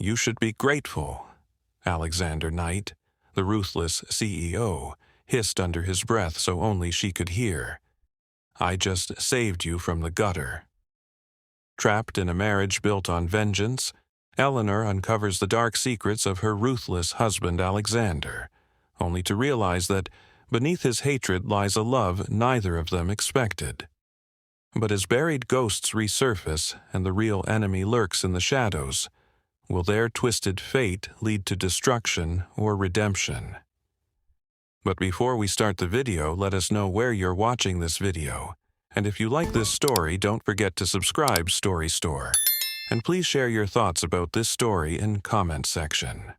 You should be grateful, Alexander Knight, the ruthless CEO, hissed under his breath so only she could hear. I just saved you from the gutter. Trapped in a marriage built on vengeance, Eleanor uncovers the dark secrets of her ruthless husband Alexander, only to realize that beneath his hatred lies a love neither of them expected. But as buried ghosts resurface and the real enemy lurks in the shadows, will their twisted fate lead to destruction or redemption? But before we start the video, let us know where you're watching this video. And if you like this story, don't forget to subscribe Story Store. And please share your thoughts about this story in comment section.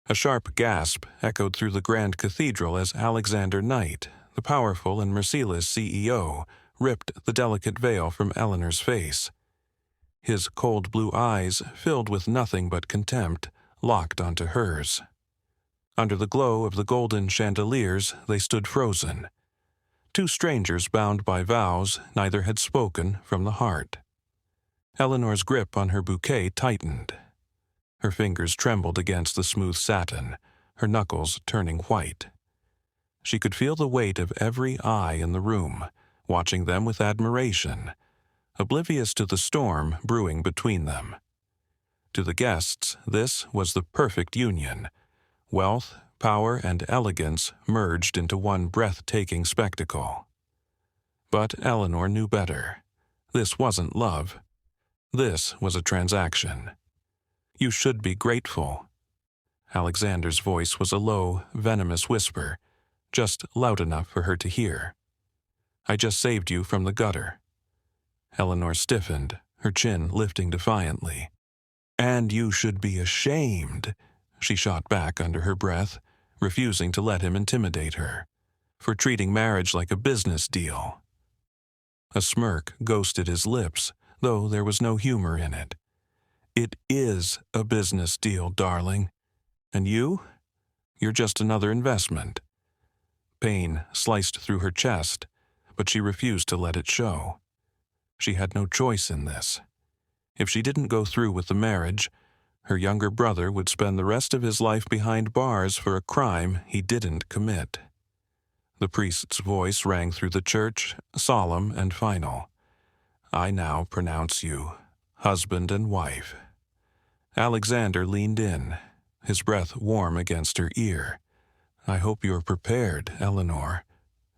A sharp gasp echoed through the grand cathedral as Alexander Knight, the powerful and merciless CEO, ripped the delicate veil from Eleanor's face. His cold blue eyes, filled with nothing but contempt, locked onto hers. Under the glow of the golden chandeliers, they stood frozen. Two strangers bound by vows neither had spoken from the heart. Eleanor's grip on her bouquet tightened. Her fingers trembled against the smooth satin, her knuckles turning white. She could feel the weight of every eye in the room, watching them with admiration, oblivious to the storm brewing between them. To the guests, this was the perfect union. Wealth, power, and elegance merged into one breathtaking spectacle. But Eleanor knew better. This wasn't love. This was a transaction. You should be grateful. Alexander's voice was a low, venomous whisper, just loud enough for her to hear. I just saved you from the gutter. Eleanor stiffened, her chin lifting defiantly. And you should be ashamed, she shot back under her breath, refusing to let him intimidate her, for treating marriage like a business deal. A smirk ghosted his lips, though there was no humor in it. It is a business deal, darling. And you? You're just another investment. Pain sliced through her chest, but she refused to let it show. She had no choice in this. If she didn't go through with the marriage, her younger brother would spend the rest of his life behind bars for a crime he didn't commit. The priest's voice rang through the church, solemn and final. I now pronounce you husband and wife. Alexander leaned in, his breath warm against her ear. I hope you're prepared, Eleanor,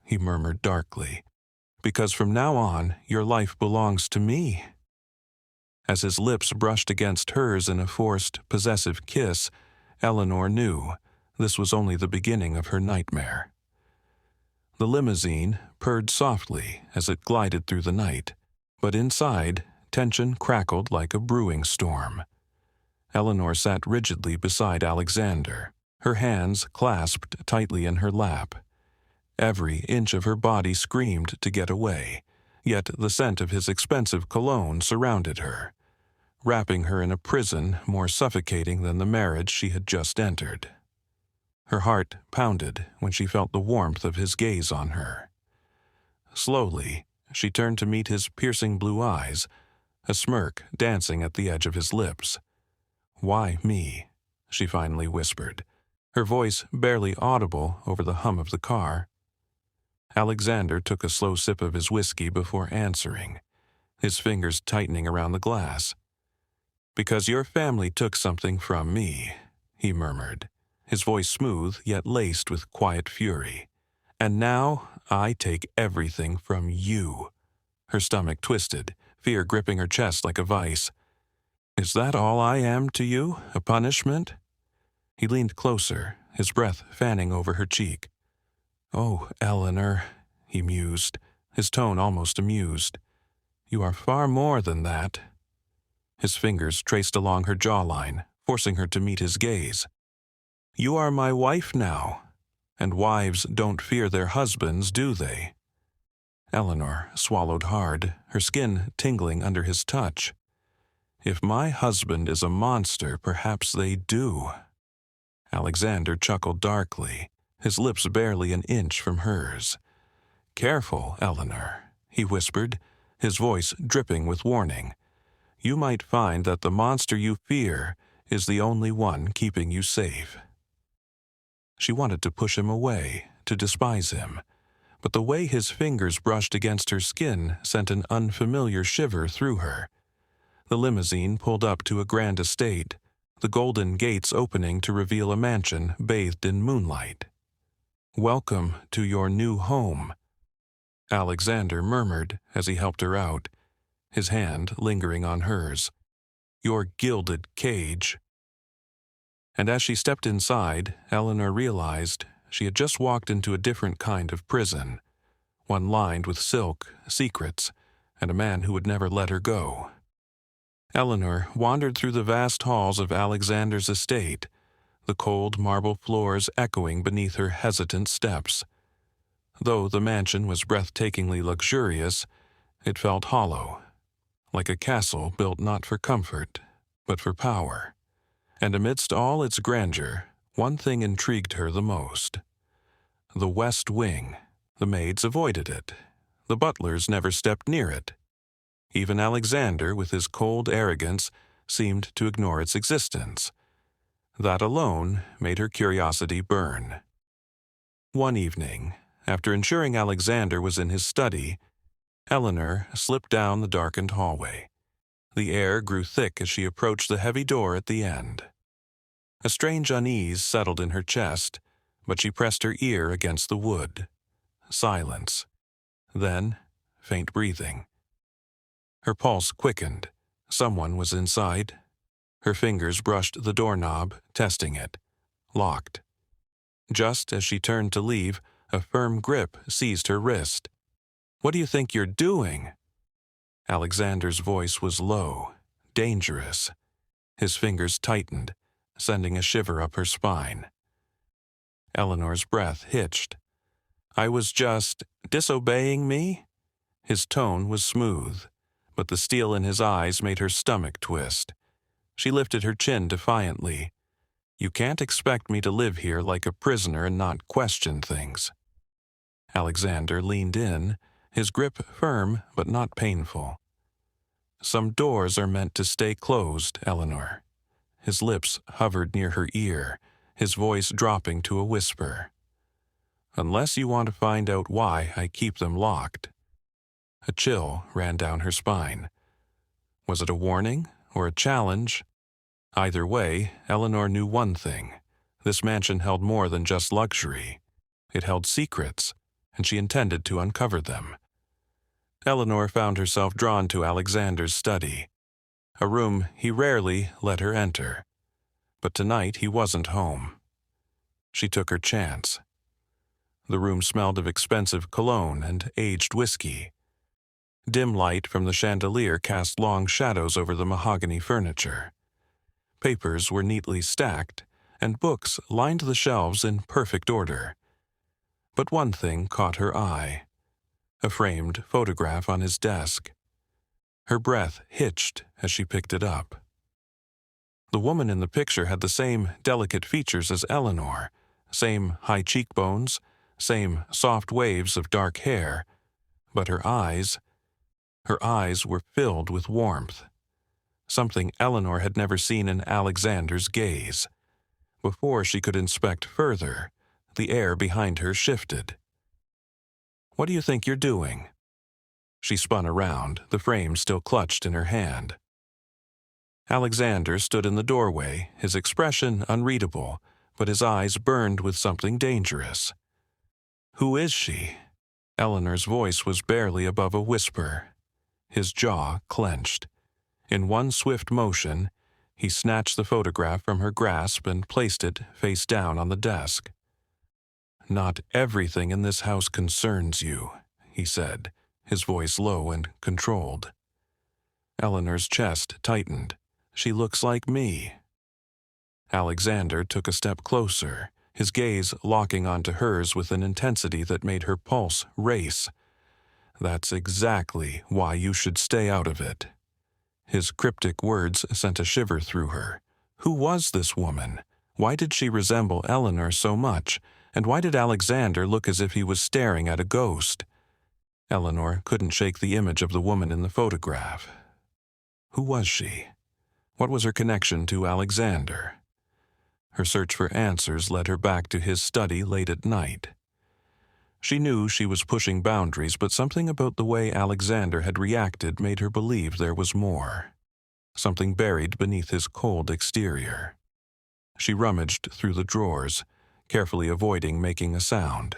he murmured darkly, because from now on your life belongs to me. As his lips brushed against hers in a forced, possessive kiss, Eleanor knew this was only the beginning of her nightmare. The limousine purred softly as it glided through the night, but inside, tension crackled like a brewing storm. Eleanor sat rigidly beside Alexander, her hands clasped tightly in her lap. Every inch of her body screamed to get away, yet the scent of his expensive cologne surrounded her, wrapping her in a prison more suffocating than the marriage she had just entered. Her heart pounded when she felt the warmth of his gaze on her. Slowly, she turned to meet his piercing blue eyes, a smirk dancing at the edge of his lips. Why me? She finally whispered, her voice barely audible over the hum of the car. Alexander took a slow sip of his whiskey before answering, his fingers tightening around the glass. Because your family took something from me, he murmured, his voice smooth yet laced with quiet fury. And now I take everything from you. Her stomach twisted, fear gripping her chest like a vice. Is that all I am to you, a punishment? He leaned closer, his breath fanning over her cheek. Oh, Eleanor, he mused, his tone almost amused. You are far more than that. His fingers traced along her jawline, forcing her to meet his gaze. You are my wife now, and wives don't fear their husbands, do they? Eleanor swallowed hard, her skin tingling under his touch. If my husband is a monster, perhaps they do. Alexander chuckled darkly, his lips barely an inch from hers. Careful, Eleanor, he whispered, his voice dripping with warning. You might find that the monster you fear is the only one keeping you safe." She wanted to push him away, to despise him, but the way his fingers brushed against her skin sent an unfamiliar shiver through her. The limousine pulled up to a grand estate, the golden gates opening to reveal a mansion bathed in moonlight. "Welcome to your new home," Alexander murmured as he helped her out, his hand lingering on hers. "Your gilded cage." And as she stepped inside, Eleanor realized she had just walked into a different kind of prison, one lined with silk, secrets, and a man who would never let her go. Eleanor wandered through the vast halls of Alexander's estate, the cold marble floors echoing beneath her hesitant steps. Though the mansion was breathtakingly luxurious, it felt hollow, like a castle built not for comfort, but for power. And amidst all its grandeur, one thing intrigued her the most. The West Wing. The maids avoided it. The butlers never stepped near it. Even Alexander, with his cold arrogance, seemed to ignore its existence. That alone made her curiosity burn. One evening, after ensuring Alexander was in his study, Eleanor slipped down the darkened hallway. The air grew thick as she approached the heavy door at the end. A strange unease settled in her chest, but she pressed her ear against the wood. Silence. Then, faint breathing. Her pulse quickened. Someone was inside. Her fingers brushed the doorknob, testing it. Locked. Just as she turned to leave, a firm grip seized her wrist. "What do you think you're doing?" Alexander's voice was low, dangerous. His fingers tightened, sending a shiver up her spine. Eleanor's breath hitched. "I was just disobeying me?" His tone was smooth, but the steel in his eyes made her stomach twist. She lifted her chin defiantly. "You can't expect me to live here like a prisoner and not question things." Alexander leaned in, his grip firm but not painful. "Some doors are meant to stay closed, Eleanor." His lips hovered near her ear, his voice dropping to a whisper. "Unless you want to find out why I keep them locked." A chill ran down her spine. Was it a warning or a challenge? Either way, Eleanor knew one thing. This mansion held more than just luxury. It held secrets, and she intended to uncover them. Eleanor found herself drawn to Alexander's study, a room he rarely let her enter. But tonight he wasn't home. She took her chance. The room smelled of expensive cologne and aged whiskey. Dim light from the chandelier cast long shadows over the mahogany furniture. Papers were neatly stacked, and books lined the shelves in perfect order. But one thing caught her eye: a framed photograph on his desk. Her breath hitched as she picked it up. The woman in the picture had the same delicate features as Eleanor, same high cheekbones, same soft waves of dark hair, but her eyes were filled with warmth. Something Eleanor had never seen in Alexander's gaze. Before she could inspect further, the air behind her shifted. "What do you think you're doing?" She spun around, the frame still clutched in her hand. Alexander stood in the doorway, his expression unreadable, but his eyes burned with something dangerous. "Who is she?" Eleanor's voice was barely above a whisper. His jaw clenched. In one swift motion, he snatched the photograph from her grasp and placed it face down on the desk. "Not everything in this house concerns you," he said, his voice low and controlled. Eleanor's chest tightened. "She looks like me." Alexander took a step closer, his gaze locking onto hers with an intensity that made her pulse race. "That's exactly why you should stay out of it." His cryptic words sent a shiver through her. Who was this woman? Why did she resemble Eleanor so much? And why did Alexander look as if he was staring at a ghost? Eleanor couldn't shake the image of the woman in the photograph. Who was she? What was her connection to Alexander? Her search for answers led her back to his study late at night. She knew she was pushing boundaries, but something about the way Alexander had reacted made her believe there was more. Something buried beneath his cold exterior. She rummaged through the drawers, carefully avoiding making a sound.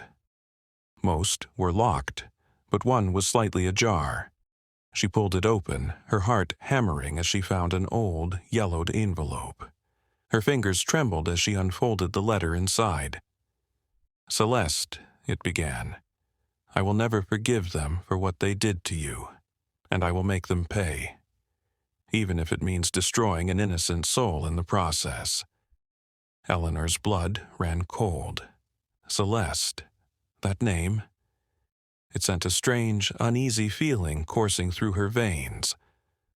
Most were locked, but one was slightly ajar. She pulled it open, her heart hammering as she found an old, yellowed envelope. Her fingers trembled as she unfolded the letter inside. "Celeste," it began, "I will never forgive them for what they did to you, and I will make them pay, even if it means destroying an innocent soul in the process." Eleanor's blood ran cold. Celeste, that name. It sent a strange, uneasy feeling coursing through her veins.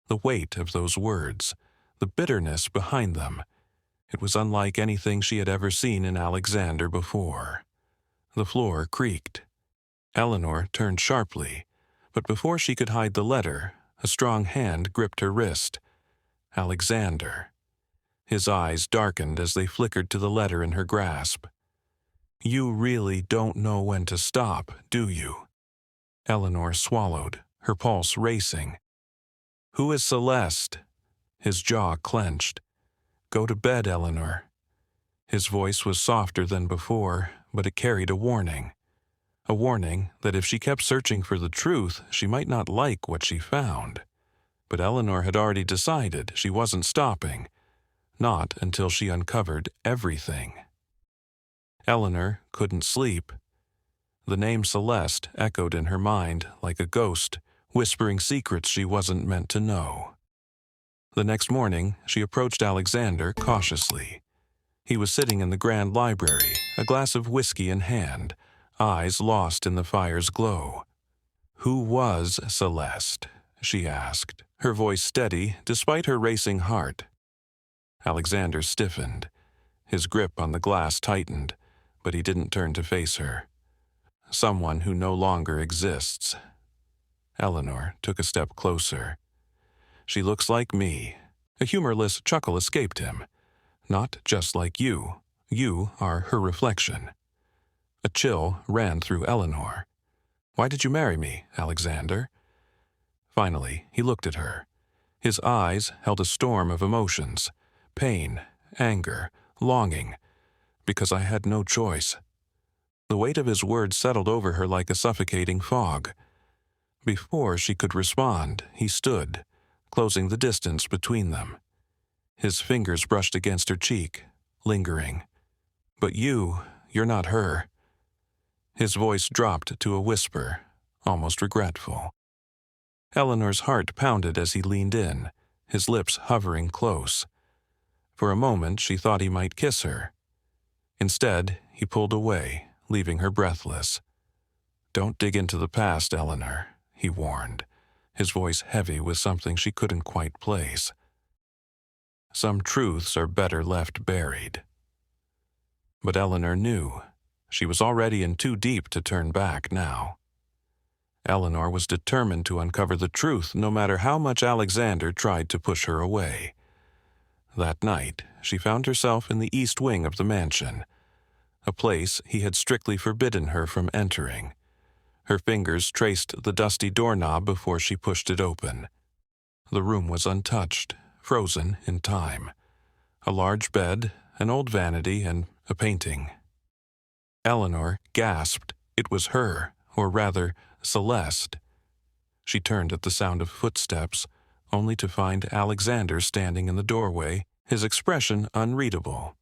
The weight of those words, the bitterness behind them. It was unlike anything she had ever seen in Alexander before. The floor creaked. Eleanor turned sharply, but before she could hide the letter, a strong hand gripped her wrist. Alexander. His eyes darkened as they flickered to the letter in her grasp. "You really don't know when to stop, do you?" Eleanor swallowed, her pulse racing. "Who is Celeste?" His jaw clenched. "Go to bed, Eleanor." His voice was softer than before, but it carried a warning. A warning that if she kept searching for the truth, she might not like what she found. But Eleanor had already decided she wasn't stopping. Not until she uncovered everything. Eleanor couldn't sleep. The name Celeste echoed in her mind like a ghost, whispering secrets she wasn't meant to know. The next morning, she approached Alexander cautiously. He was sitting in the grand library, a glass of whiskey in hand, eyes lost in the fire's glow. "Who was Celeste?" she asked, her voice steady despite her racing heart. Alexander stiffened. His grip on the glass tightened, but he didn't turn to face her. "Someone who no longer exists." Eleanor took a step closer. "She looks like me." A humorless chuckle escaped him. "Not just like you. You are her reflection." A chill ran through Eleanor. "Why did you marry me, Alexander?" Finally, he looked at her. His eyes held a storm of emotions. Pain, anger, longing. "Because I had no choice." The weight of his words settled over her like a suffocating fog. Before she could respond, he stood, closing the distance between them. His fingers brushed against her cheek, lingering. "But you're not her." His voice dropped to a whisper, almost regretful. Eleanor's heart pounded as he leaned in, his lips hovering close. For a moment she thought he might kiss her. Instead, he pulled away, leaving her breathless. "Don't dig into the past, Eleanor," he warned, his voice heavy with something she couldn't quite place. "Some truths are better left buried." But Eleanor knew. She was already in too deep to turn back now. Eleanor was determined to uncover the truth no matter how much Alexander tried to push her away. That night, she found herself in the east wing of the mansion, a place he had strictly forbidden her from entering. Her fingers traced the dusty doorknob before she pushed it open. The room was untouched, frozen in time. A large bed, an old vanity, and a painting. Eleanor gasped. It was her, or rather, Celeste. She turned at the sound of footsteps, only to find Alexander standing in the doorway, his expression unreadable.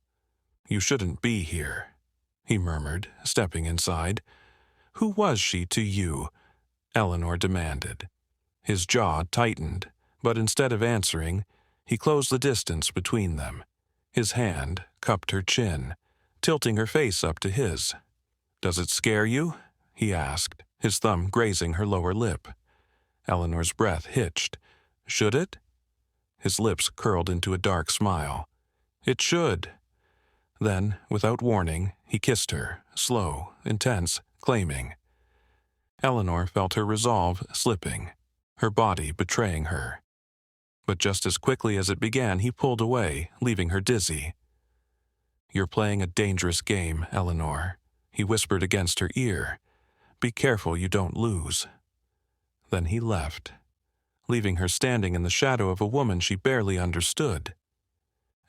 "You shouldn't be here," he murmured, stepping inside. "Who was she to you?" Eleanor demanded. His jaw tightened, but instead of answering, he closed the distance between them. His hand cupped her chin, tilting her face up to his. "Does it scare you?" he asked, his thumb grazing her lower lip. Eleanor's breath hitched. "Should it?" His lips curled into a dark smile. "It should." Then, without warning, he kissed her, slow, intense, claiming. Eleanor felt her resolve slipping, her body betraying her. But just as quickly as it began, he pulled away, leaving her dizzy. "You're playing a dangerous game, Eleanor," he whispered against her ear. "Be careful you don't lose." Then he left, leaving her standing in the shadow of a woman she barely understood.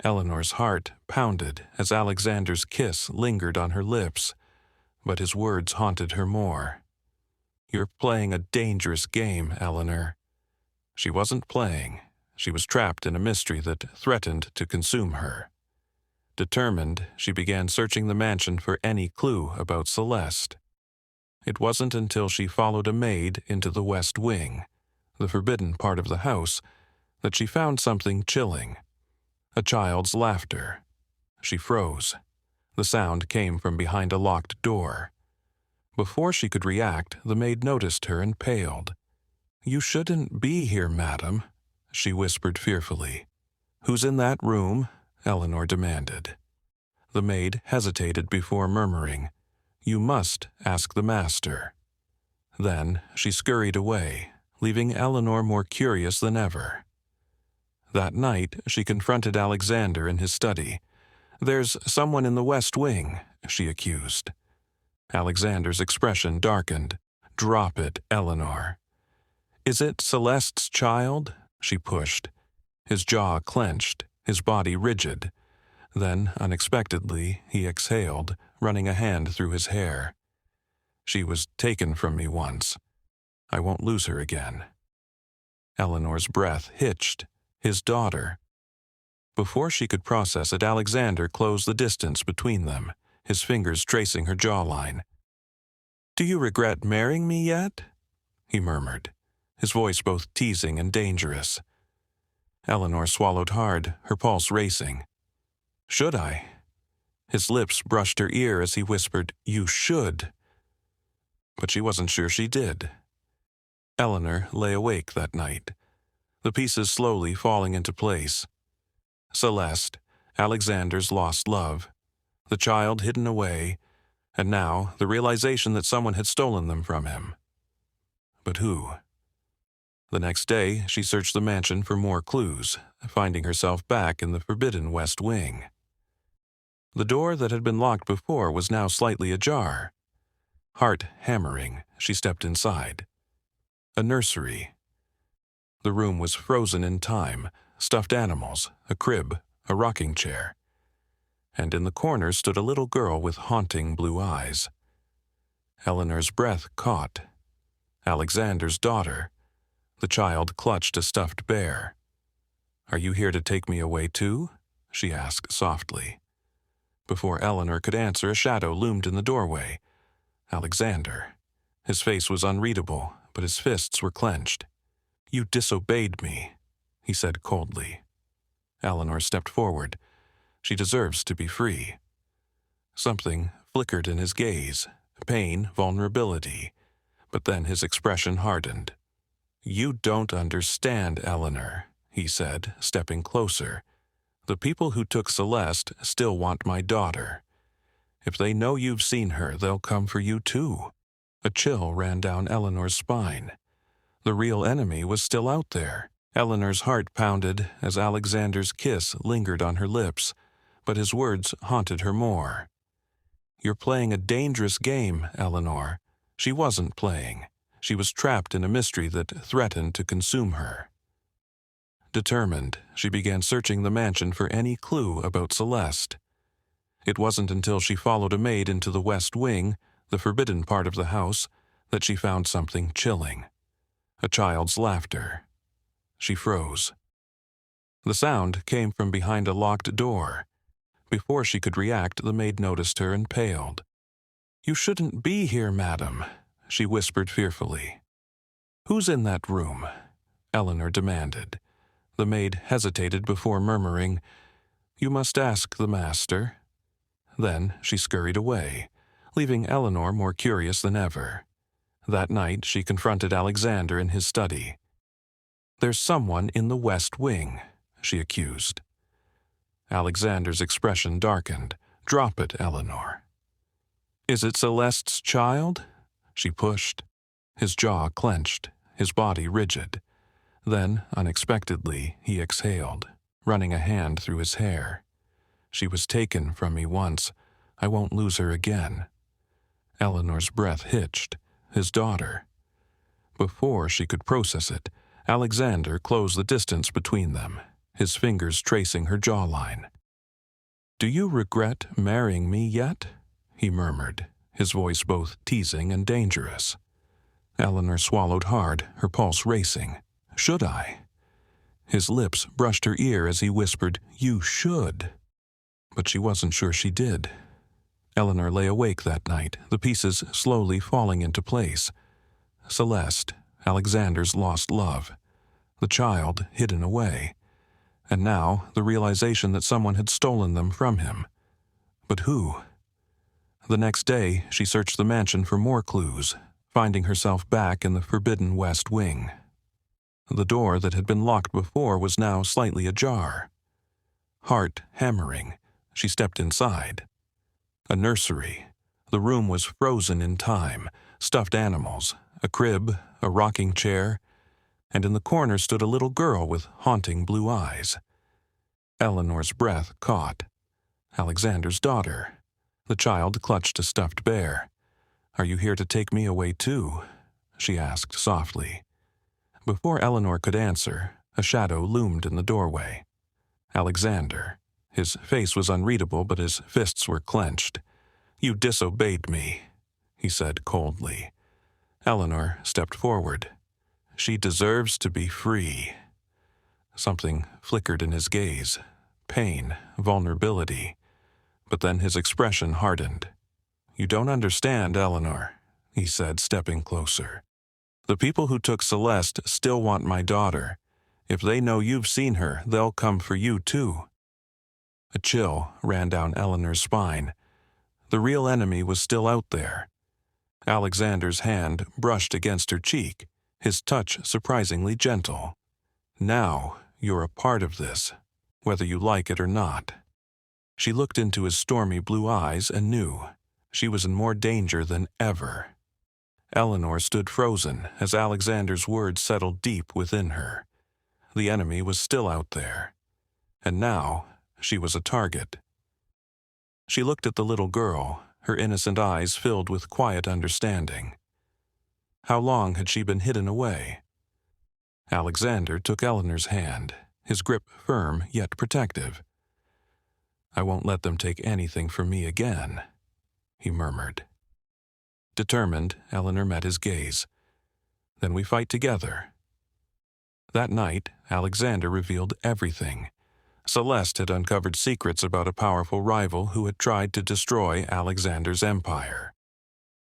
Eleanor's heart pounded as Alexander's kiss lingered on her lips, but his words haunted her more. "You're playing a dangerous game, Eleanor." She wasn't playing. She was trapped in a mystery that threatened to consume her. Determined, she began searching the mansion for any clue about Celeste. It wasn't until she followed a maid into the West Wing, the forbidden part of the house, that she found something chilling. A child's laughter. She froze. The sound came from behind a locked door. Before she could react, the maid noticed her and paled. "You shouldn't be here, madam," she whispered fearfully. "Who's in that room?" Eleanor demanded. The maid hesitated before murmuring, "You must ask the master." Then she scurried away, leaving Eleanor more curious than ever. That night, she confronted Alexander in his study. "There's someone in the West Wing," she accused. Alexander's expression darkened. "Drop it, Eleanor." "Is it Celeste's child?" she pushed. His jaw clenched, his body rigid. Then, unexpectedly, he exhaled, running a hand through his hair. "She was taken from me once. I won't lose her again." Eleanor's breath hitched. His daughter. Before she could process it, Alexander closed the distance between them, his fingers tracing her jawline. "Do you regret marrying me yet?" he murmured, his voice both teasing and dangerous. Eleanor swallowed hard, her pulse racing. "Should I?" His lips brushed her ear as he whispered, "You should." But she wasn't sure she did. Eleanor lay awake that night, the pieces slowly falling into place. Celeste, Alexander's lost love, the child hidden away, and now the realization that someone had stolen them from him. But who? The next day, she searched the mansion for more clues, finding herself back in the forbidden West Wing. The door that had been locked before was now slightly ajar. Heart hammering, she stepped inside. A nursery. The room was frozen in time, stuffed animals, a crib, a rocking chair. And in the corner stood a little girl with haunting blue eyes. Eleanor's breath caught. Alexander's daughter. The child clutched a stuffed bear. "Are you here to take me away too?" she asked softly. Before Eleanor could answer, a shadow loomed in the doorway. Alexander. His face was unreadable, but his fists were clenched. "You disobeyed me," he said coldly. Eleanor stepped forward. She deserves to be free. Something flickered in his gaze, pain, vulnerability, but then his expression hardened. "You don't understand, Eleanor," he said, stepping closer. "The people who took Celeste still want my daughter. If they know you've seen her, they'll come for you too." A chill ran down Eleanor's spine. The real enemy was still out there. Eleanor's heart pounded as Alexander's kiss lingered on her lips, but his words haunted her more. "You're playing a dangerous game, Eleanor." She wasn't playing. She was trapped in a mystery that threatened to consume her. Determined, she began searching the mansion for any clue about Celeste. It wasn't until she followed a maid into the West Wing, the forbidden part of the house, that she found something chilling. A child's laughter. She froze. The sound came from behind a locked door. Before she could react, the maid noticed her and paled. "You shouldn't be here, madam," she whispered fearfully. "Who's in that room?" Eleanor demanded. The maid hesitated before murmuring, "You must ask the master." Then she scurried away, leaving Eleanor more curious than ever. That night she confronted Alexander in his study. "There's someone in the West Wing," she accused. Alexander's expression darkened. "Drop it, Eleanor." "Is it Celeste's child?" She pushed. His jaw clenched, his body rigid. Then, unexpectedly, he exhaled, running a hand through his hair. "She was taken from me once. I won't lose her again." Eleanor's breath hitched. His daughter. Before she could process it, Alexander closed the distance between them, his fingers tracing her jawline. "Do you regret marrying me yet?" he murmured, his voice both teasing and dangerous. Eleanor swallowed hard, her pulse racing. "Should I?" His lips brushed her ear as he whispered, "You should." But she wasn't sure she did. Eleanor lay awake that night, the pieces slowly falling into place. Celeste, Alexander's lost love, the child hidden away, and now the realization that someone had stolen them from him. But who? The next day, she searched the mansion for more clues, finding herself back in the forbidden West Wing. The door that had been locked before was now slightly ajar. Heart hammering, she stepped inside. A nursery. The room was frozen in time, stuffed animals, a crib, a rocking chair, and in the corner stood a little girl with haunting blue eyes. Eleanor's breath caught. Alexander's daughter. The child clutched a stuffed bear. "Are you here to take me away too?" she asked softly. Before Eleanor could answer, a shadow loomed in the doorway. Alexander. His face was unreadable, but his fists were clenched. "You disobeyed me," he said coldly. Eleanor stepped forward. "She deserves to be free." Something flickered in his gaze. Pain, vulnerability. But then his expression hardened. "You don't understand, Eleanor," he said, stepping closer. "The people who took Celeste still want my daughter. If they know you've seen her, they'll come for you too." A chill ran down Eleanor's spine. The real enemy was still out there. Alexander's hand brushed against her cheek, his touch surprisingly gentle. "Now you're a part of this, whether you like it or not." She looked into his stormy blue eyes and knew she was in more danger than ever. Eleanor stood frozen as Alexander's words settled deep within her. The enemy was still out there, and now she was a target. She looked at the little girl, her innocent eyes filled with quiet understanding. How long had she been hidden away? Alexander took Eleanor's hand, his grip firm yet protective. "I won't let them take anything from me again," he murmured. Determined, Eleanor met his gaze. "Then we fight together." That night, Alexander revealed everything. Celeste had uncovered secrets about a powerful rival who had tried to destroy Alexander's empire.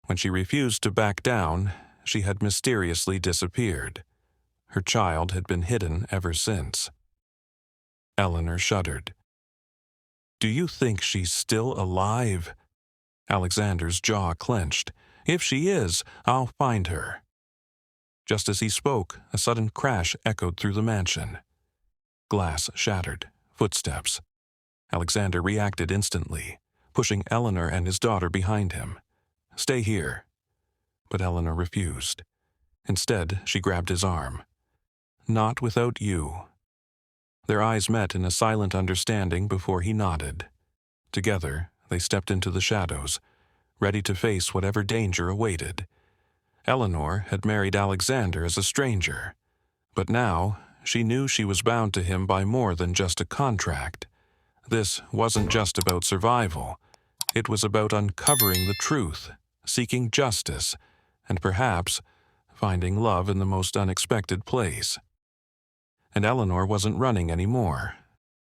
When she refused to back down, she had mysteriously disappeared. Her child had been hidden ever since. Eleanor shuddered. "Do you think she's still alive?" Alexander's jaw clenched. "If she is, I'll find her." Just as he spoke, a sudden crash echoed through the mansion. Glass shattered. Footsteps. Alexander reacted instantly, pushing Eleanor and his daughter behind him. "Stay here." But Eleanor refused. Instead, she grabbed his arm. "Not without you." Their eyes met in a silent understanding before he nodded. Together, they stepped into the shadows, ready to face whatever danger awaited. Eleanor had married Alexander as a stranger, but now she knew she was bound to him by more than just a contract. This wasn't just about survival. It was about uncovering the truth, seeking justice, and perhaps finding love in the most unexpected place. And Eleanor wasn't running anymore.